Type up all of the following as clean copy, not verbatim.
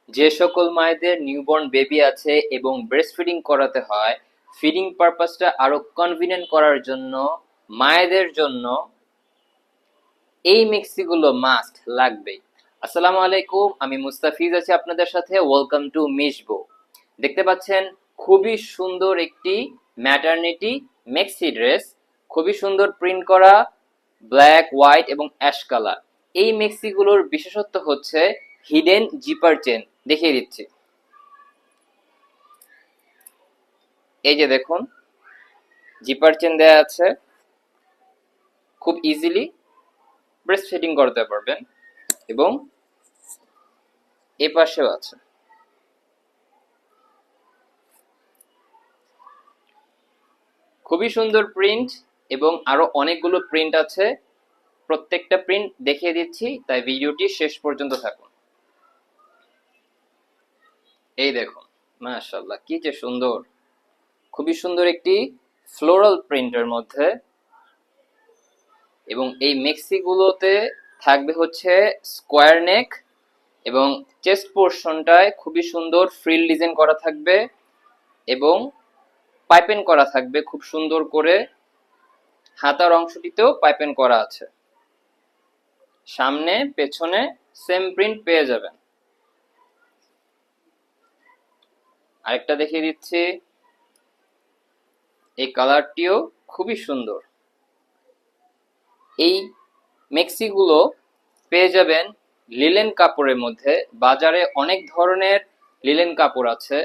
যে সকল মায়েদের নিউবর্ন বেবি আছে এবং ব্রেস্ট ফিডিং করাতে হয়, ফিডিং পারপাসটা আরো কনভিনিয়েন্ট করার জন্য মায়েদের জন্য এই মিক্সিগুলো মাস্ট লাগবেই। আসসালামু আলাইকুম, আমি মুস্তাফিজ আছি আপনাদের সাথে। ওয়েলকাম টু মিশবো। দেখতে পাচ্ছেন খুবই সুন্দর একটি ম্যাটারনিটি মেক্সি ড্রেস, খুবই সুন্দর প্রিন্ট করা, ব্ল্যাক, হোয়াইট এবং অ্যাশ কালার। এই মেক্সিগুলোর বিশেষত্ব হচ্ছে হিডেন জিপার চেন। দেখিয়ে দিচ্ছি, এই যে দেখুন জিপার চেন দেয়া আছে, খুব ইজিলি ব্রেস্ট ফিডিং করতে পারবেন। এবং এ পাশেও আছে, খুবই সুন্দর প্রিন্ট এবং আরো অনেকগুলো প্রিন্ট আছে। প্রত্যেকটা প্রিন্ট দেখিয়ে দিচ্ছি, তাই ভিডিওটি শেষ পর্যন্ত থাকুন। এই দেখুন, মাশাআল্লাহ কি যে সুন্দর, খুবই সুন্দর একটি ফ্লোরাল প্রিন্টের মধ্যে। এবং এই মেক্সিগুলোতে থাকবে হচ্ছে স্কোয়ার নেক এবং চেস্ট পোর্শনটায় খুবই সুন্দর ফ্রিল ডিজাইন করা থাকবে এবং পাইপেন করা থাকবে খুব সুন্দর করে। হাতার অংশটিতেও পাইপেন করা আছে। সামনে পেছনে সেম প্রিন্ট পেয়ে যাবেন। আরেকটা দেখিয়ে দিচ্ছি, এই কালারটিও খুবই সুন্দর। এই মেক্সিগুলো পেয়ে যাবেন লিলেন কাপড়ের মধ্যে। বাজারে অনেক ধরনের লিলেন কাপড় আছে,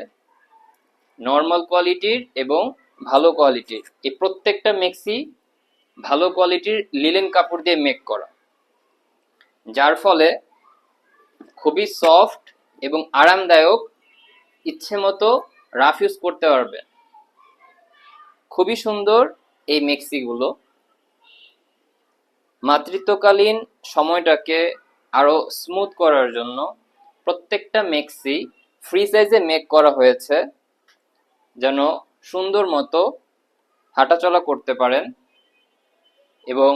নর্মাল কোয়ালিটির এবং ভালো কোয়ালিটির। এই প্রত্যেকটা মেক্সি ভালো কোয়ালিটির লিলেন কাপড় দিয়ে মেক করা, যার ফলে খুবই সফট এবং আরামদায়ক, ইচ্ছে মতো রাফ ইউজ করতে পারবেন। খুবই সুন্দর এই মেক্সিগুলো। মাতৃত্বকালীন সময়টাকে আরো স্মুথ করার জন্য প্রত্যেকটা মেক্সি ফ্রি সাইজে মেক করা হয়েছে, যেন সুন্দর মতো হাঁটাচলা করতে পারেন। এবং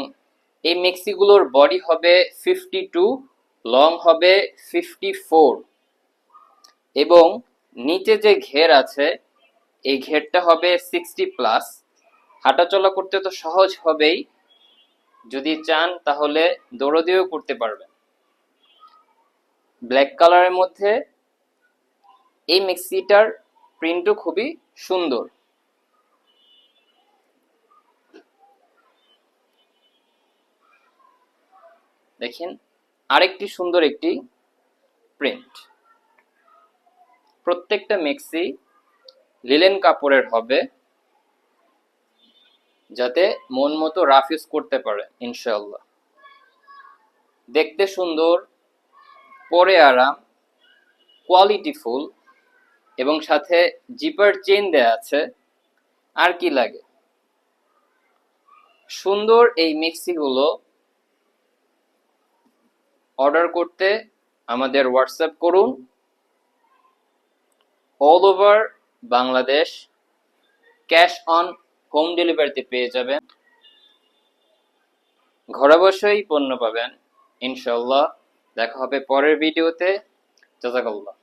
এই মেক্সিগুলোর বডি হবে 52, লং হবে 54 এবং নিচে যে ঘের আছে এই ঘেরটা হবে 60+। হাঁটাচলা করতে তো সহজ হবেই, যদি চান তাহলে দৌড়দিও করতে পারবেন। ব্ল্যাক কালারের মধ্যে এই মেক্সিটার প্রিন্টও খুবই সুন্দর। দেখেন আরেকটি সুন্দর একটি প্রিন্ট। প্রত্যেকটা মেক্সি লিলেন কাপড়ের হবে, যাতে মন মতো রাফ ইউজ করতে পারে ইনশাআল্লাহ। দেখতে সুন্দর, পরে আরাম, কোয়ালিটিফুল এবং সাথে জিপার চেইন দেয়া আছে। আর কি লাগে? সুন্দর এই মিক্সিগুলো অর্ডার করতে আমাদের হোয়াটসঅ্যাপ করুন। All over Bangladesh cash on home ডেলিভারিতে পেয়ে যাবেন। ঘরে বসেই পণ্য পাবেন ইনশাআল্লাহ। দেখা হবে পরের ভিডিওতে। জাযাকাল্লাহ।